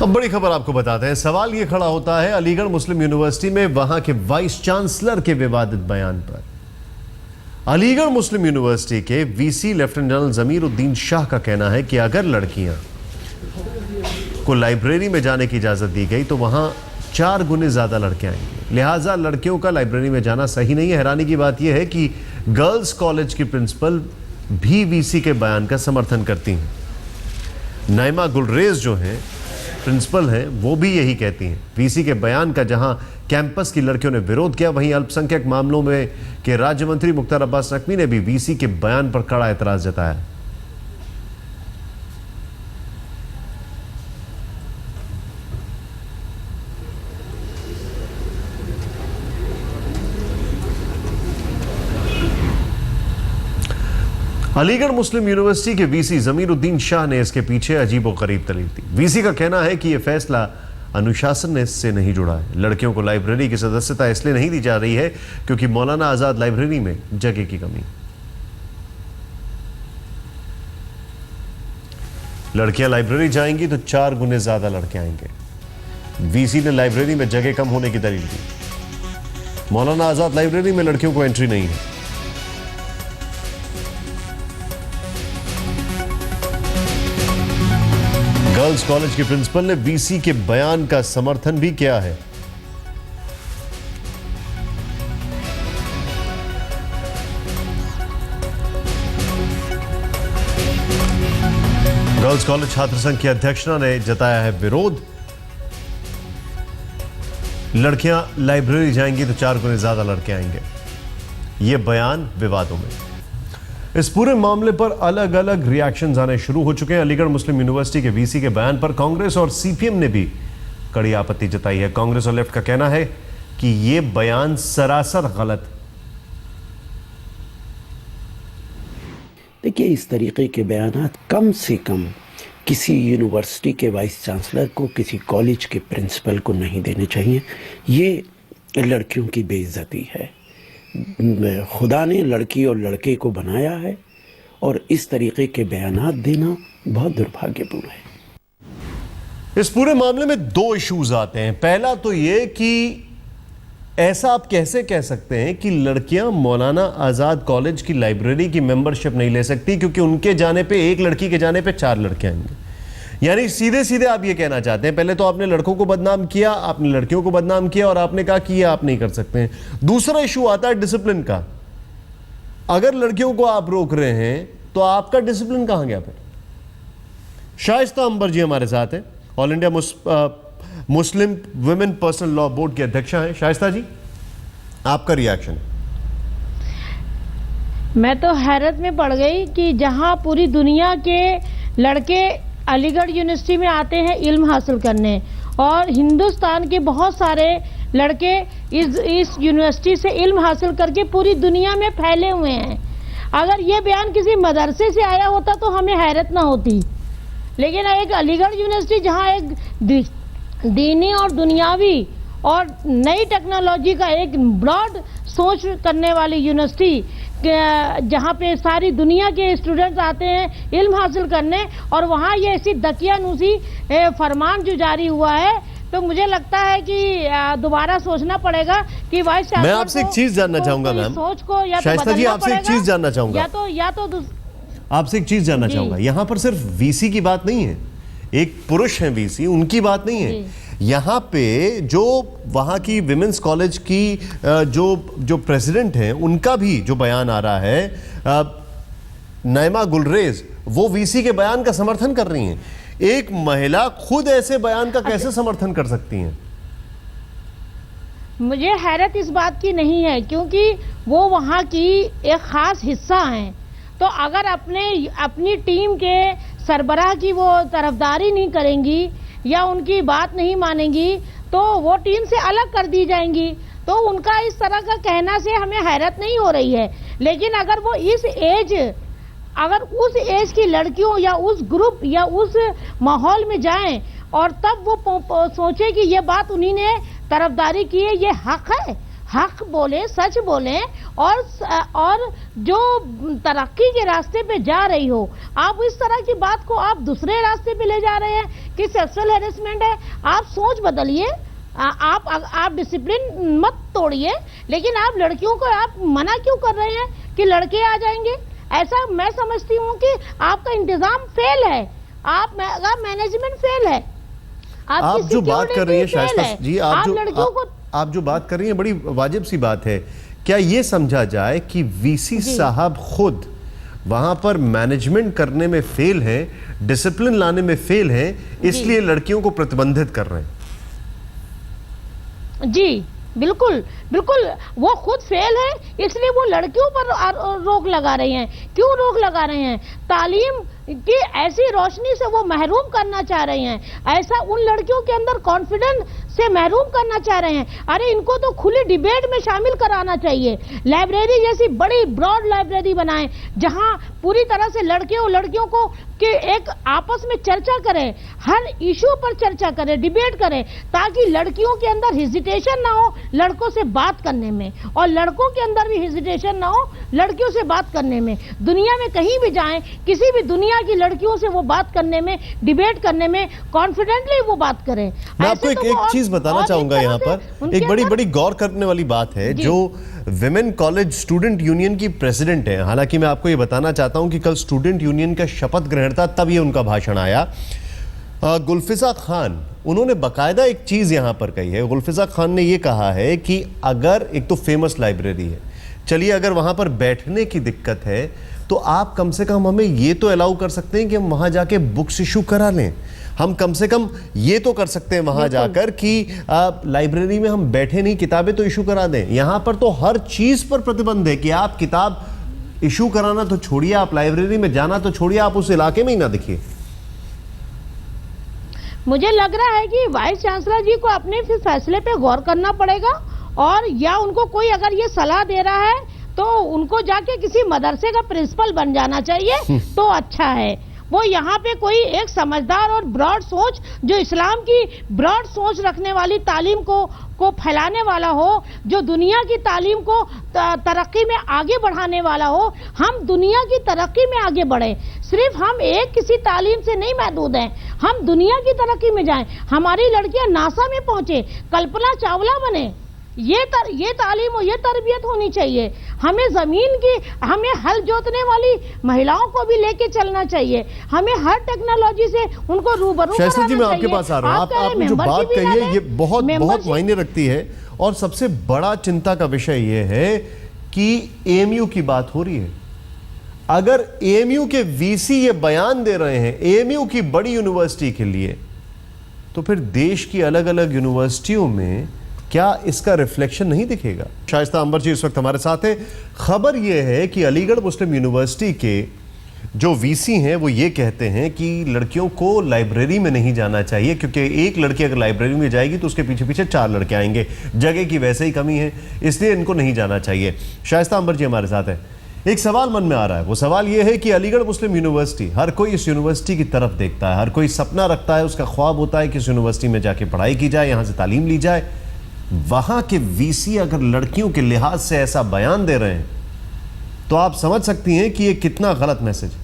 अब बड़ी खबर आपको बताते हैं। सवाल ये खड़ा होता है अलीगढ़ मुस्लिम यूनिवर्सिटी में वहां के वाइस चांसलर के विवादित बयान पर। अलीगढ़ मुस्लिम यूनिवर्सिटी के वीसी लेफ्टिनेंट जनरल जमीर उद्दीन शाह का कहना है कि अगर लड़कियां को लाइब्रेरी में जाने की इजाजत दी गई तो वहां 4 गुने ज्यादा लड़के आएंगे, लिहाजा लड़कियों का लाइब्रेरी में जाना सही नहीं है। हैरानी की बात यह है कि गर्ल्स कॉलेज की प्रिंसिपल भी वीसी के बयान का समर्थन करती हैं। नाइमा गुलरेज जो हैं प्रिंसिपल हैं, वो भी यही कहती हैं। वीसी के बयान का जहां कैंपस की लड़कियों ने विरोध किया, वहीं अल्पसंख्यक मामलों में के राज्य मंत्री मुख्तार अब्बास नकवी ने भी वीसी के बयान पर कड़ा एतराज जताया। अलीगढ़ मुस्लिम यूनिवर्सिटी के वीसी जमीर उद्दीन शाह ने इसके पीछे अजीबोगरीब दलील दी। वीसी का कहना है कि यह फैसला अनुशासन से नहीं जुड़ा है। लड़कियों को लाइब्रेरी की सदस्यता इसलिए नहीं दी जा रही है क्योंकि मौलाना आजाद लाइब्रेरी में जगह की कमी। लड़कियां लाइब्रेरी जाएंगी तो 4 गुने ज्यादा लड़के आएंगे। वीसी ने लाइब्रेरी में जगह कम होने की दलील दी। मौलाना आजाद लाइब्रेरी में लड़कियों को एंट्री नहीं है। गर्ल्स कॉलेज के प्रिंसिपल ने वीसी के बयान का समर्थन भी किया है। गर्ल्स कॉलेज छात्र संघ की अध्यक्षा ने जताया है विरोध। लड़कियां लाइब्रेरी जाएंगी तो 4 गुने ज्यादा लड़के आएंगे। यह बयान विवादों में। इस पूरे मामले पर अलग अलग रिएक्शंस आने शुरू हो चुके हैं। अलीगढ़ मुस्लिम यूनिवर्सिटी के वीसी के बयान पर कांग्रेस और सीपीएम ने भी कड़ी आपत्ति जताई है। कांग्रेस और लेफ्ट का कहना है कि यह बयान सरासर गलत। देखिए, इस तरीके के बयानात कम से कम किसी यूनिवर्सिटी के वाइस चांसलर को, किसी कॉलेज के प्रिंसिपल को नहीं देने चाहिए। ये लड़कियों की बेइज्जती है। खुदा ने लड़की और लड़के को बनाया है और इस तरीके के बयानात देना बहुत दुर्भाग्यपूर्ण है। इस पूरे मामले में 2 इश्यूज आते हैं। पहला तो यह कि ऐसा आप कैसे कह सकते हैं कि लड़कियां मौलाना आजाद कॉलेज की लाइब्रेरी की मेंबरशिप नहीं ले सकती क्योंकि उनके जाने पे, एक लड़की के जाने पे 4 लड़के आएंगे। यानी सीधे सीधे आप ये कहना चाहते हैं, पहले तो आपने लड़कों को बदनाम किया, आपने लड़कियों को बदनाम किया और आपने कहा कि ये आप नहीं कर सकते हैं। दूसरा इशू आता है डिसिप्लिन का। अगर लड़कियों को आप रोक रहे हैं तो आपका डिसिप्लिन कहां गया फिर? शाइस्ता अंबर जी हमारे साथ हैं, all India Muslim women personal law board के अध्यक्षा हैं। शाइस्ता जी, आपका रिएक्शन? मैं तो हैरत में पड़ गई कि जहां पूरी दुनिया के लड़के अलीगढ़ यूनिवर्सिटी में आते हैं इल्म हासिल करने और हिंदुस्तान के बहुत सारे लड़के इस यूनिवर्सिटी से इल्म हासिल करके पूरी दुनिया में फैले हुए हैं। अगर ये बयान किसी मदरसे से आया होता तो हमें हैरत ना होती, लेकिन एक अलीगढ़ यूनिवर्सिटी जहां एक दीनी और दुनियावी और नई टेक्नोलॉजी का एक ब्रॉड सोच करने वाली यूनिवर्सिटी, जहाँ पे सारी दुनिया के स्टूडेंट्स आते हैं इल्म हासिल करने, और वहाँ ये ऐसी दकियानूसी फरमान जो जारी हुआ है, तो मुझे लगता है कि दोबारा सोचना पड़ेगा कि वाइस चांसलर। मैं आपसे एक चीज जानना चाहूंगा मैम, सोच को या शाइस्ता जी, आपसे एक चीज जानना चाहूंगा, आपसे एक चीज जानना चाहूंगा। यहां पर सिर्फ वीसी की बात नहीं है, एक पुरुष है वीसी, उनकी बात नहीं है। यहाँ पे जो वहाँ की विमेंस कॉलेज की जो प्रेसिडेंट हैं, उनका भी जो बयान आ रहा है, नाइमा गुलरेज, वो वीसी के बयान का समर्थन कर रही हैं। एक महिला खुद ऐसे बयान का कैसे समर्थन कर सकती हैं? मुझे हैरत इस बात की नहीं है क्योंकि वो वहाँ की एक खास हिस्सा हैं। तो अगर अपनी टीम के सरबराह की वो तरफदारी नहीं करेंगी या उनकी बात नहीं मानेंगी तो वो टीम से अलग कर दी जाएंगी। तो उनका इस तरह का कहना से हमें हैरत नहीं हो रही है। लेकिन अगर वो उस एज की लड़कियों या उस ग्रुप या उस माहौल में जाएं और तब वो सोचे कि ये बात उन्हीं ने तरफदारी की है, ये हक है। हक बोले, सच बोले और जो तरक्की के रास्ते पे जा रही हो, आप इस तरह की बात को आप दूसरे रास्ते पे ले जा रहे हैं कि सेक्सुअल हैरेसमेंट है। आप सोच बदलिए, आप डिसिप्लिन मत तोड़िए, लेकिन आप लड़कियों को आप मना क्यों कर रहे हैं कि लड़के आ जाएंगे? ऐसा मैं समझती हूँ कि आपका इंतजाम फेल है, आपका मैनेजमेंट फेल है। आप जो बात कर रही हैं शाइस्ता जी, आप जो बात कर रही हैं बड़ी वाजिब सी बात है। क्या ये समझा जाए कि वीसी साहब खुद वहां पर मैनेजमेंट करने में फेल है, डिसिप्लिन लाने में फेल है, इसलिए लड़कियों को प्रतिबंधित कर रहे हैं? जी बिल्कुल बिल्कुल, वो खुद फेल है, इसलिए वो लड़कियों पर रोक लगा रहे हैं। क्यों रोक लगा रहे हैं? तालीम की ऐसी रोशनी से वो महरूम करना चाह रहे हैं, ऐसा उन लड़कियों के अंदर कॉन्फिडेंस से महरूम करना चाह रहे हैं। अरे इनको तो खुली डिबेट में शामिल कराना चाहिए। लाइब्रेरी जैसी बड़ी ब्रॉड लाइब्रेरी बनाएं, जहां पूरी तरह से लड़के और लड़कियों को कि एक आपस में चर्चा करें, हर इशू पर चर्चा करें, डिबेट करें, ताकि लड़कियों के अंदर हेजिटेशन ना हो लड़कों से बात करने में, और लड़कों के अंदर भी हेजिटेशन ना हो लड़कियों से बात करने में। दुनिया में कहीं भी जाएं, किसी भी दुनिया की लड़कियों से वो बात करने में, डिबेट करने में कॉन्फिडेंटली वो बात करें। मैं आपको एक चीज बताना चाहूंगा यहाँ पर, एक बड़ी गौर करने वाली बात है। जो विमेन कॉलेज स्टूडेंट यूनियन की प्रेसिडेंट है, हालांकि मैं आपको ये बताना चाहता हूं कि कल स्टूडेंट यूनियन का शपथ ग्रहण था, तब ये उनका भाषण आया। गुलफिजा खान, उन्होंने बकायदा एक चीज यहां पर कही है। गुलफिजा खान ने ये कहा है कि अगर एक तो फेमस लाइब्रेरी है, चलिए अगर वहां पर बैठने की दिक्कत है तो आप कम से कम हमें ये तो अलाउ कर सकते हैं कि हम वहां जाके बुक्स इशू करा लें। हम कम से कम ये तो कर सकते हैं वहां जाकर कि लाइब्रेरी में हम बैठे नहीं, किताबें तो इशू करा दें। यहां पर तो हर चीज पर प्रतिबंध है कि आप किताब इशू कराना तो छोड़िए, आप लाइब्रेरी में जाना तो छोड़िए, आप उस इलाके में ही ना दिखिए। मुझे लग रहा है कि वाइस चांसलर जी को अपने फिर फैसले पे गौर करना पड़ेगा, और या उनको कोई अगर ये सलाह दे रहा है तो उनको जाके किसी मदरसे का प्रिंसिपल बन जाना चाहिए तो अच्छा है। वो यहाँ पे कोई एक समझदार और ब्रॉड सोच, जो इस्लाम की ब्रॉड सोच रखने वाली तालीम को फैलाने वाला हो, जो दुनिया की तालीम को तरक्की में आगे बढ़ाने वाला हो। हम दुनिया की तरक्की में आगे बढ़े, सिर्फ हम एक किसी तालीम से नहीं महदूद हैं, हम दुनिया की तरक्की में जाएं। हमारी लड़कियां नासा में पहुंचे, कल्पना चावला बने, ये तालीम और ये तरबियत होनी चाहिए। हमें जमीन की, हमें हल जोतने वाली महिलाओं को भी लेके चलना चाहिए, हमें हर टेक्नोलॉजी से उनको रूबरू कराना चाहिए। जी मैं आपके पास आ रहा हूं, आपने जो बात कही है ये बहुत मायने रखती है, और सबसे बड़ा चिंता का विषय ये है कि एएमयू की बात हो रही है। अगर एएमयू के वीसी ये बयान दे रहे हैं एएमयू की बड़ी यूनिवर्सिटी के लिए, तो फिर देश की अलग अलग यूनिवर्सिटियों में क्या इसका रिफ्लेक्शन नहीं दिखेगा? शाइस्ता अंबर जी इस वक्त हमारे साथ है। खबर यह है कि अलीगढ़ मुस्लिम यूनिवर्सिटी के जो वीसी हैं वो ये कहते हैं कि लड़कियों को लाइब्रेरी में नहीं जाना चाहिए, क्योंकि एक लड़की अगर लाइब्रेरी में जाएगी तो उसके पीछे पीछे 4 लड़के आएंगे, जगह की वैसे ही कमी है, इसलिए इनको नहीं जाना चाहिए। शाइस्ता अंबर जी हमारे साथ है। एक सवाल मन में आ रहा है, वो सवाल ये है कि अलीगढ़ मुस्लिम यूनिवर्सिटी, हर कोई इस यूनिवर्सिटी की तरफ देखता है, हर कोई सपना रखता है, उसका ख्वाब होता है कि इस यूनिवर्सिटी में जाके पढ़ाई की जाए, यहाँ से तालीम ली जाए। वहां के वीसी अगर लड़कियों के लिहाज से ऐसा बयान दे रहे हैं तो आप समझ सकती हैं कि ये कितना गलत मैसेज है।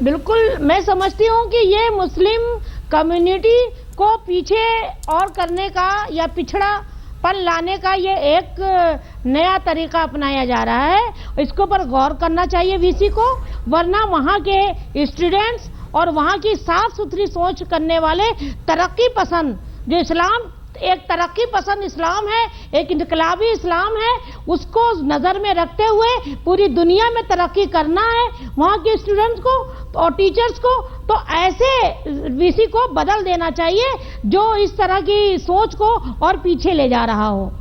बिल्कुल, मैं समझती हूँ कि ये मुस्लिम कम्युनिटी को पीछे और करने का या पिछड़ापन लाने का ये एक नया तरीका अपनाया जा रहा है। इसके ऊपर गौर करना चाहिए वीसी को, वरना वहाँ के स्टूडेंट्स और वहाँ की साफ सुथरी सोच करने वाले तरक्की पसंद, जो इस्लाम एक तरक्की पसंद इस्लाम है, एक इनकलाबी इस्लाम है, उसको नज़र में रखते हुए पूरी दुनिया में तरक्की करना है वहाँ के स्टूडेंट्स को और टीचर्स को, तो ऐसे वीसी को बदल देना चाहिए जो इस तरह की सोच को और पीछे ले जा रहा हो।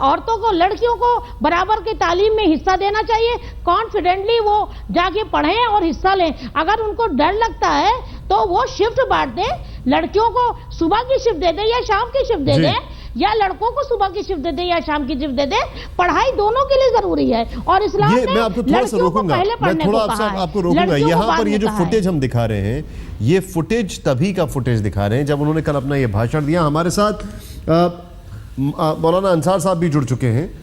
औरतों को, लड़कियों को बराबर की तालीम में हिस्सा देना चाहिए, कॉन्फिडेंटली वो जाके पढ़ें और हिस्सा लें। अगर उनको डर लगता है तो वो शिफ्ट बांट दें, लड़कियों को सुबह की शिफ्ट दे दें या शाम की शिफ्ट दे दें, या लड़कों को सुबह की शिफ्ट दे दें या शाम की शिफ्ट दे दें। पढ़ाई दोनों के लिए जरूरी है, और इस्लाम ने मैं आपको थोड़ा सा रोकूंगा, मैं थोड़ा आपको रोकूंगा। यहाँ पर ये जो फुटेज हम दिखा रहे हैं, ये फुटेज तभी का फुटेज दिखा रहे हैं जब उन्होंने कल अपना ये भाषण दिया। हमारे साथ मौलाना अंसार साहब भी जुड़ चुके हैं।